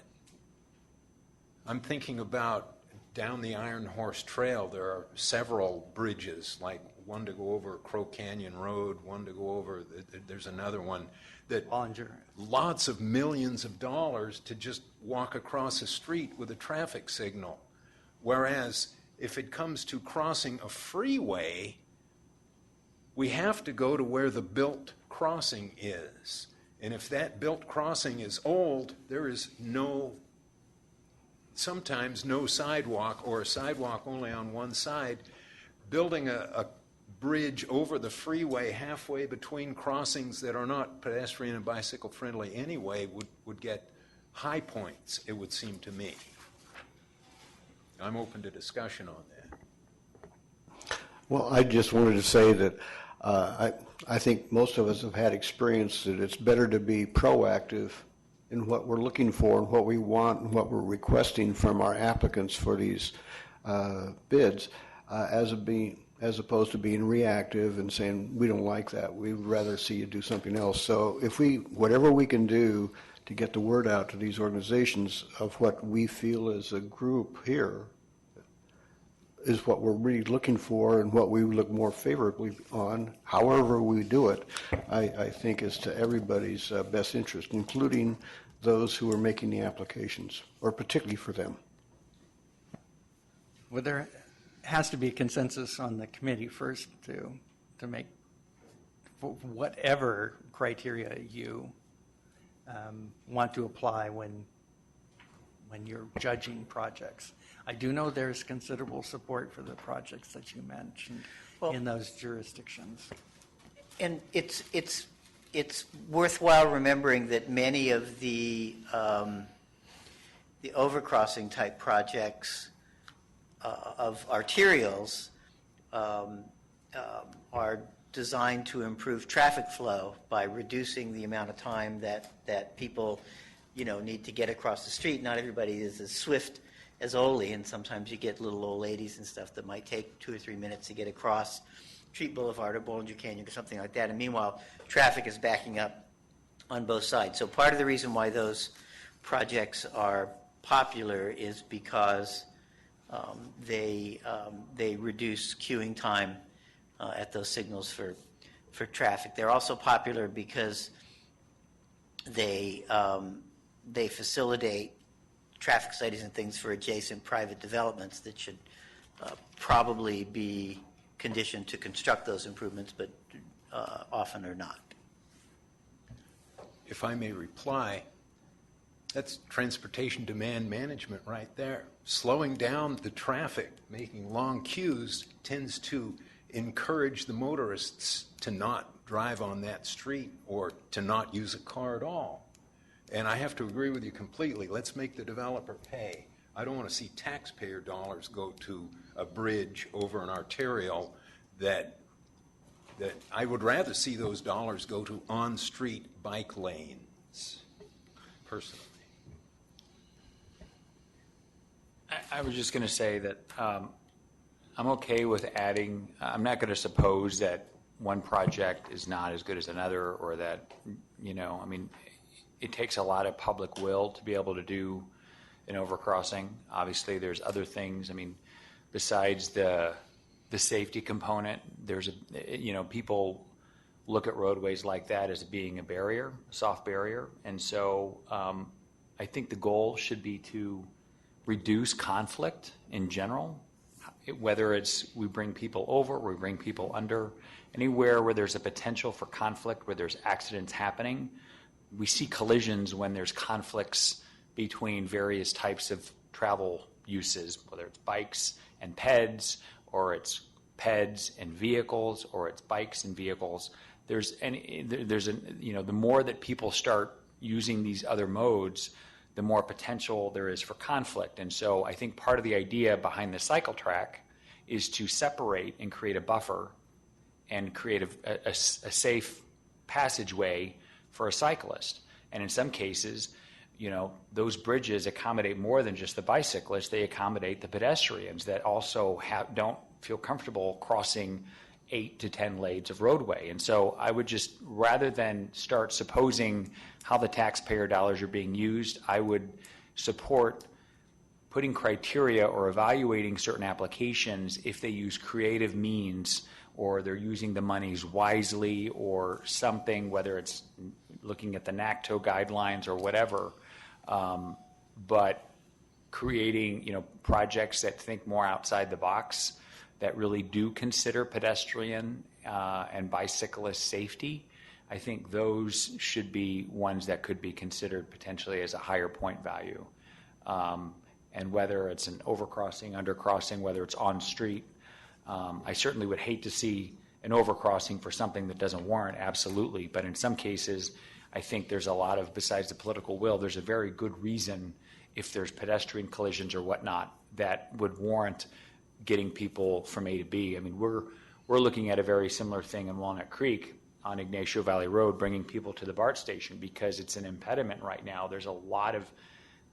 I'm thinking about down the Iron Horse Trail, there are several bridges, like one to go over Crow Canyon Road, one to go over, there's another one that Bollinger. Lots of millions of dollars to just walk across a street with a traffic signal. Whereas if it comes to crossing a freeway, we have to go to where the built crossing is. And if that built crossing is old, there is sometimes no sidewalk, or a sidewalk only on one side. Building a bridge over the freeway halfway between crossings that are not pedestrian and bicycle friendly anyway would get high points, it would seem to me. I'm open to discussion on that. Well, I just wanted to say that I think most of us have had experience that it's better to be proactive in what we're looking for and what we want and what we're requesting from our applicants for these bids as opposed to being reactive and saying, we don't like that, we'd rather see you do something else. So whatever we can do to get the word out to these organizations of what we feel as a group here is what we're really looking for and what we look more favorably on, however we do it, I think is to everybody's best interest, including those who are making the applications, or particularly for them. Well, there has to be a consensus on the committee first to make whatever criteria you want to apply when you're judging projects. I do know there's considerable support for the projects that you mentioned in those jurisdictions. And it's worthwhile remembering that many of the overcrossing type projects of arterials are designed to improve traffic flow by reducing the amount of time that people need to get across the street. Not everybody is as swift as Ole, and sometimes you get little old ladies and stuff that might take 2 or 3 minutes to get across Treat Boulevard or Bollinger Canyon or something like that. And meanwhile, traffic is backing up on both sides. So part of the reason why those projects are popular is because they reduce queuing time at those signals for traffic. They're also popular because they facilitate traffic studies and things for adjacent private developments that should probably be conditioned to construct those improvements, but often are not. If I may reply, that's transportation demand management right there. Slowing down the traffic, making long queues tends to encourage the motorists to not drive on that street or to not use a car at all. And I have to agree with you completely. Let's make the developer pay. I don't want to see taxpayer dollars go to a bridge over an arterial that I would rather see those dollars go to on-street bike lanes, personally. I was just going to say that I'm okay with adding, I'm not going to suppose that one project is not as good as another, or that, I mean, it takes a lot of public will to be able to do an overcrossing. Obviously, there's other things. I mean, besides the safety component, there's people look at roadways like that as being a barrier, a soft barrier, and so I think the goal should be to reduce conflict in general. Whether it's we bring people over, we bring people under, anywhere where there's a potential for conflict, where there's accidents happening. We see collisions when there's conflicts between various types of travel uses, whether it's bikes and peds, or it's peds and vehicles, or it's bikes and vehicles. The more that people start using these other modes, the more potential there is for conflict. And so I think part of the idea behind the cycle track is to separate and create a buffer and create a safe passageway for a cyclist. And in some cases, those bridges accommodate more than just the bicyclists. They accommodate the pedestrians that also don't feel comfortable crossing 8 to 10 lanes of roadway. And so I would just, rather than start supposing how the taxpayer dollars are being used, I would support putting criteria or evaluating certain applications if they use creative means, or they're using the monies wisely or something, whether it's looking at the NACTO guidelines or whatever, but creating projects that think more outside the box, that really do consider pedestrian and bicyclist safety. I think those should be ones that could be considered potentially as a higher point value. And whether it's an overcrossing, undercrossing, whether it's on street, I certainly would hate to see an overcrossing for something that doesn't warrant, absolutely. But in some cases, I think there's a lot of, besides the political will, there's a very good reason if there's pedestrian collisions or whatnot that would warrant getting people from A to B. I mean, we're looking at a very similar thing in Walnut Creek on Ignacio Valley Road, bringing people to the BART station because it's an impediment right now. There's a lot of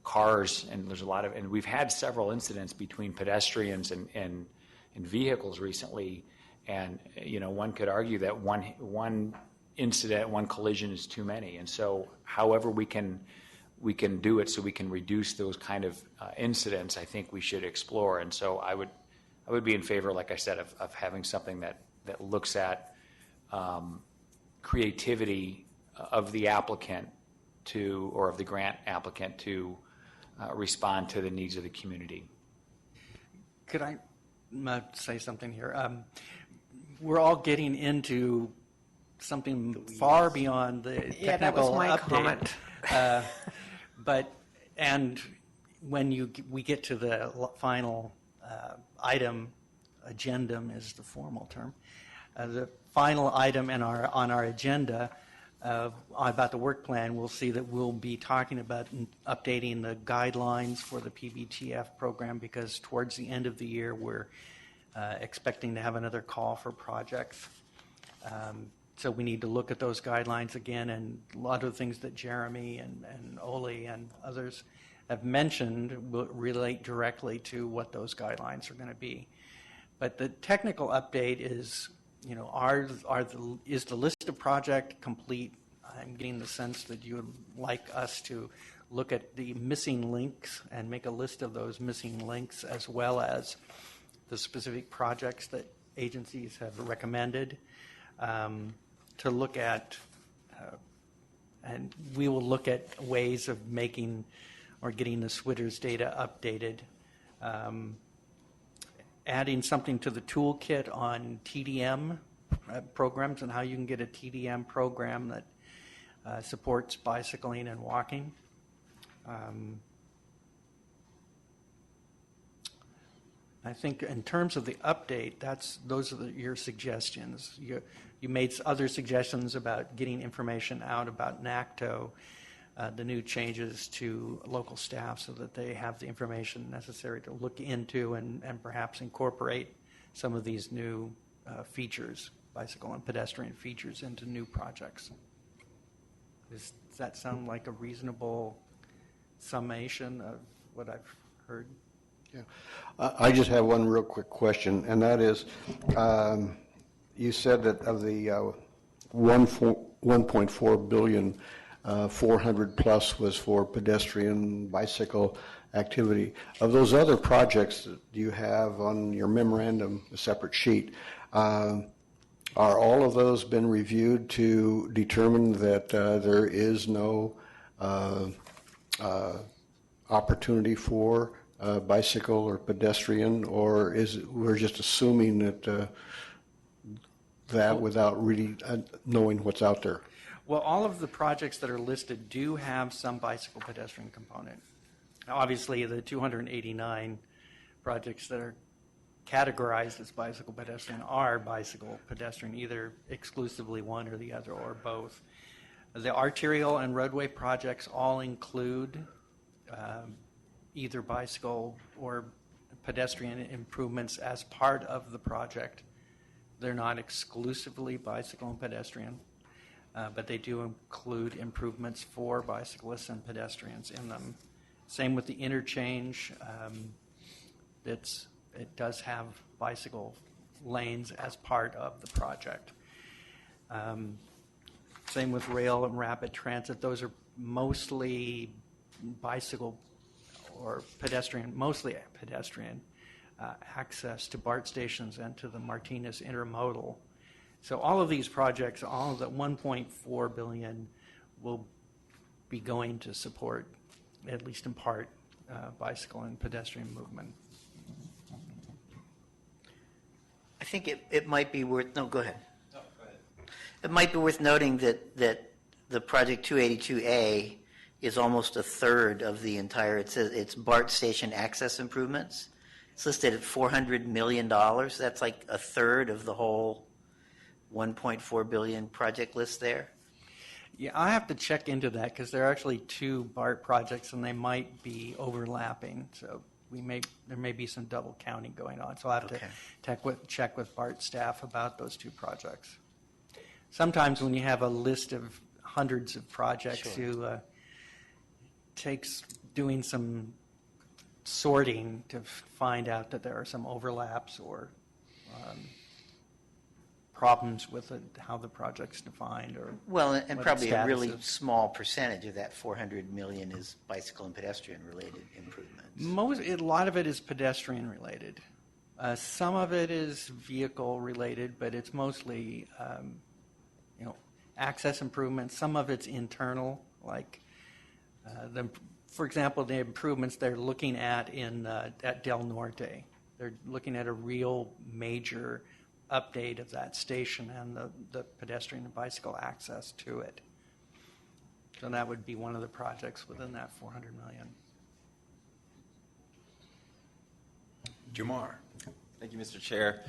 cars and and we've had several incidents between pedestrians and vehicles recently. And, one could argue that one incident, one collision is too many. And so however we can do it so we can reduce those kind of incidents, I think we should explore. And so I would be in favor, like I said, of having something that looks at creativity of the applicant or of the grant applicant to respond to the needs of the community. Could I say something here? We're all getting into something far beyond the technical Yeah, that was my update. comment. And when we get to the final item, agendum is the formal term, the final item on our agenda about the work plan, we'll see that we'll be talking about updating the guidelines for the PBTF program, because towards the end of the year we're expecting to have another call for projects. So we need to look at those guidelines again, and a lot of the things that Jeremy and Oli and others have mentioned will relate directly to what those guidelines are going to be. But the technical update is, is the list of project complete? I'm getting the sense that you would like us to look at the missing links and make a list of those missing links, as well as the specific projects that agencies have recommended, to look at, and we will look at ways of making or getting the SWITRS data updated, adding something to the toolkit on TDM programs and how you can get a TDM program that supports bicycling and walking. I think in terms of the update, those are your suggestions. You made other suggestions about getting information out about NACTO, the new changes to local staff so that they have the information necessary to look into and perhaps incorporate some of these new features, bicycle and pedestrian features, into new projects. Does that sound like a reasonable summation of what I've heard? Yeah. I just have one real quick question, and that is, you said that of the 1.4 billion, 400 plus was for pedestrian bicycle activity. Of those other projects that you have on your memorandum, a separate sheet, are all of those been reviewed to determine that there is no opportunity for bicycle or pedestrian, or we're just assuming that without really knowing what's out there? Well, all of the projects that are listed do have some bicycle pedestrian component. Now, obviously, the 289 projects that are categorized as bicycle pedestrian are bicycle pedestrian, either exclusively one or the other or both. The arterial and roadway projects all include either bicycle or pedestrian improvements as part of the project. They're not exclusively bicycle and pedestrian, but they do include improvements for bicyclists and pedestrians in them. Same with the interchange. It does have bicycle lanes as part of the project. Same with rail and rapid transit. Those are mostly bicycle or pedestrian, mostly pedestrian access to BART stations and to the Martinez intermodal. So all of these projects, all of the 1.4 billion will be going to support, at least in part, bicycle and pedestrian movement. I think it might be worth, no, go ahead. No, go ahead. It might be worth noting that the project 282A is almost a third of the entire, it says it's BART station access improvements. It's listed at $400 million. That's like a third of the whole 1.4 billion project list there. Yeah, I have to check into that because there are actually two BART projects and they might be overlapping. So there may be some double counting going on. So I'll have Okay. to check with BART staff about those two projects. Sometimes when you have a list of hundreds of projects, Sure. takes doing some sorting to find out that there are some overlaps or problems with how the project's defined or Well, and what probably its a really status is. small percentage of that 400 million is bicycle and pedestrian related improvements. A lot of it is pedestrian related. Some of it is vehicle related, but it's mostly access improvements. Some of it's internal, like for example, the improvements they're looking at at Del Norte. They're looking at a real major update of that station and the pedestrian and bicycle access to it. So that would be one of the projects within that 400 million. Jamar? Thank you, Mr. Chair.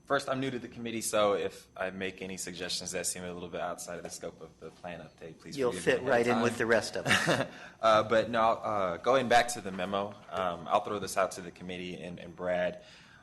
First, I'm new to the committee, so if I make any suggestions that seem a little bit outside of the scope of the plan update, please You'll forgive me fit ahead of right in time. with the rest of us. But no, going back to the memo, I'll throw this out to the committee and Brad.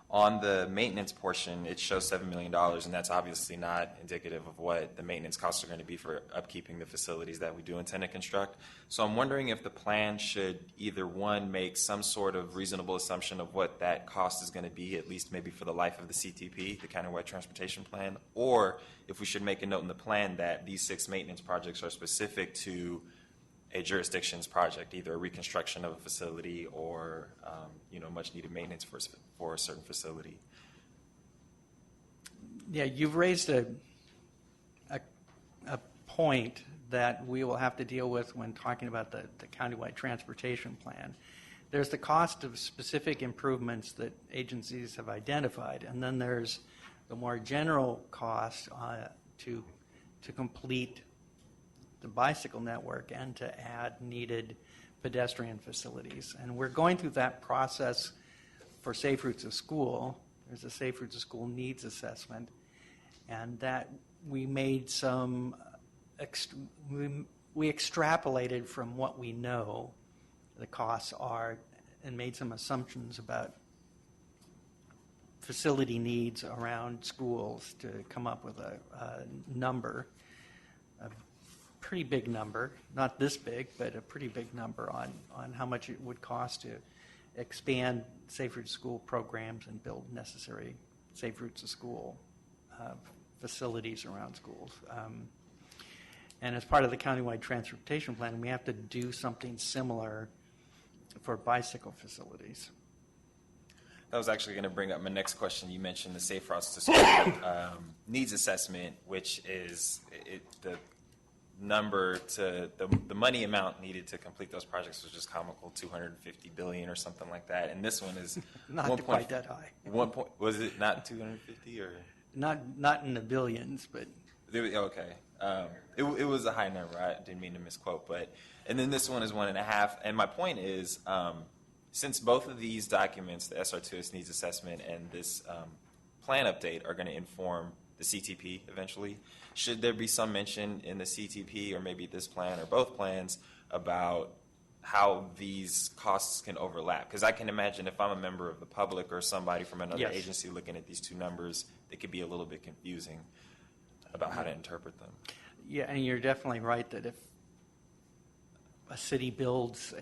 On the maintenance portion, it shows $7 million, and that's obviously not indicative of what the maintenance costs are going to be for upkeeping the facilities that we do intend to construct. So I'm wondering if the plan should either, one, make some sort of reasonable assumption of what that cost is going to be, at least maybe for the life of the CTP, the Countywide Transportation Plan, or if we should make a note in the plan that these 6 maintenance projects are specific to a jurisdiction's project, either a reconstruction of a facility or much needed maintenance for a certain facility. Yeah, you've raised a point that we will have to deal with when talking about the countywide transportation plan. There's the cost of specific improvements that agencies have identified, and then there's the more general cost to complete the bicycle network and to add needed pedestrian facilities. And we're going through that process for Safe Routes to School. There's a Safe Routes to School needs assessment, and that we made some, we extrapolated from what we know the costs are and made some assumptions about facility needs around schools to come up with a number, a pretty big number, not this big, but a pretty big number on how much it would cost to expand Safe Routes to School programs and build necessary Safe Routes to School facilities around schools. And as part of the countywide transportation plan, we have to do something similar for bicycle facilities. That was actually going to bring up my next question. You mentioned the Safe Routes to School needs assessment, which is the number to the money amount needed to complete those projects was just comical, $250 billion or something like that. And this one is Not quite that high. Was it not 250 or? Not in the billions, but Okay. It was a high number. I didn't mean to misquote, and then this one is 1.5. And my point is, since both of these documents, the SR2S needs assessment and this plan update, are going to inform the CTP eventually, should there be some mention in the CTP or maybe this plan or both plans about how these costs can overlap? Because I can imagine if I'm a member of the public or somebody from another Yes. agency looking at these two numbers, it could be a little bit confusing about how to interpret them. yeah, and you're definitely right that if a city builds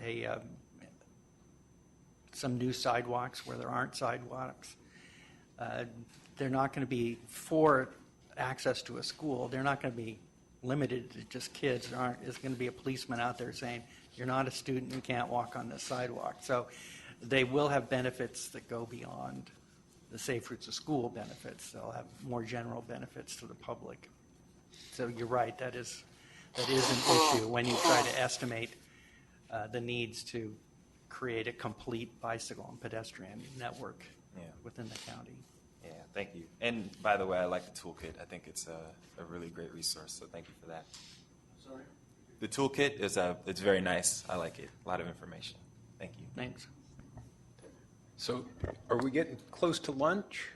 some new sidewalks where there aren't sidewalks, they're not going to be for access to a school. They're not going to be limited to just kids. There's going to be a policeman out there saying, you're not a student, you can't walk on this sidewalk. So they will have benefits that go beyond the Safe Routes to School benefits. They'll have more general benefits to the public. So you're right, that is an issue when you try to estimate the needs to create a complete bicycle and pedestrian network within the county. Yeah, thank you. And by the way, I like the toolkit. I think it's a really great resource, so thank you for that. Sorry? The toolkit it's very nice. I like it. A lot of information. Thank you. Thanks. So are we getting close to lunch?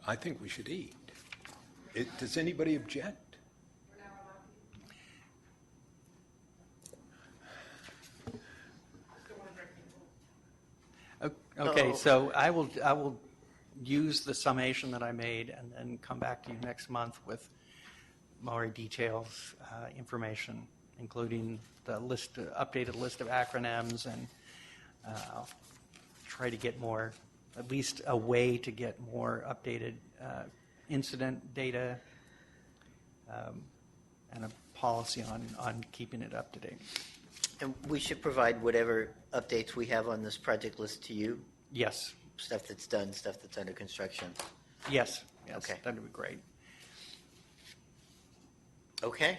I think we should eat. Does anybody object? Okay, Uh-oh. so I will use the summation that I made and then come back to you next month with more details, information, including the updated list of acronyms, and I'll try to get more, at least a way to get more updated incident data, and a policy on keeping it up to date. And we should provide whatever updates we have on this project list to you, Yes, stuff that's done, stuff that's under construction. yes, Okay. that would be great. Okay.